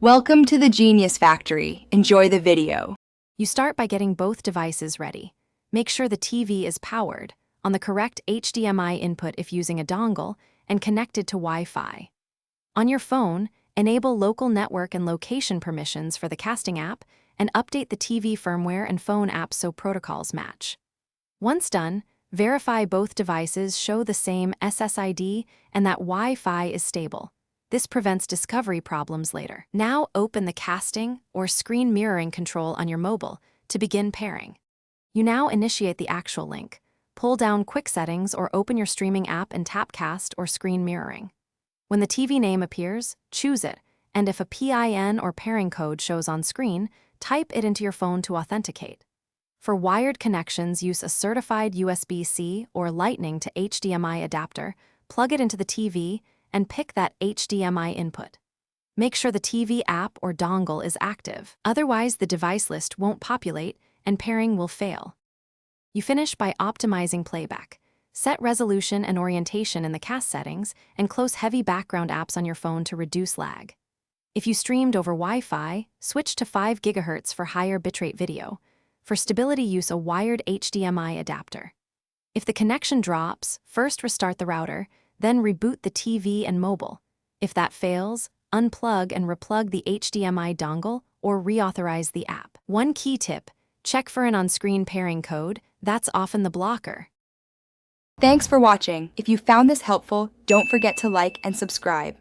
Welcome to the Genius Factory. Enjoy the video. You start by getting both devices ready. Make sure the TV is powered, on the correct HDMI input if using a dongle, and connected to Wi-Fi. On your phone, enable local network and location permissions for the casting app, and update the TV firmware and phone apps so protocols match. Once done, verify both devices show the same SSID and that Wi-Fi is stable. This prevents discovery problems later. Now open the casting or screen mirroring control on your mobile to begin pairing. You now initiate the actual link. Pull down Quick Settings or open your streaming app and tap Cast or Screen Mirroring. When the TV name appears, choose it, and if a PIN or pairing code shows on screen, type it into your phone to authenticate. For wired connections, use a certified USB-C or Lightning to HDMI adapter, plug it into the TV, and pick that HDMI input. Make sure the TV app or dongle is active, otherwise the device list won't populate and pairing will fail. You finish by optimizing playback. Set resolution and orientation in the cast settings and close heavy background apps on your phone to reduce lag. If you streamed over Wi-Fi, switch to 5 GHz for higher bitrate video. For stability, use a wired HDMI adapter. If the connection drops, first restart the router, then reboot the TV and mobile. If that fails, unplug and replug the HDMI dongle or reauthorize the app. One key tip, check for an on-screen pairing code. That's often the blocker. Thanks for watching. If you found this helpful, don't forget to like and subscribe.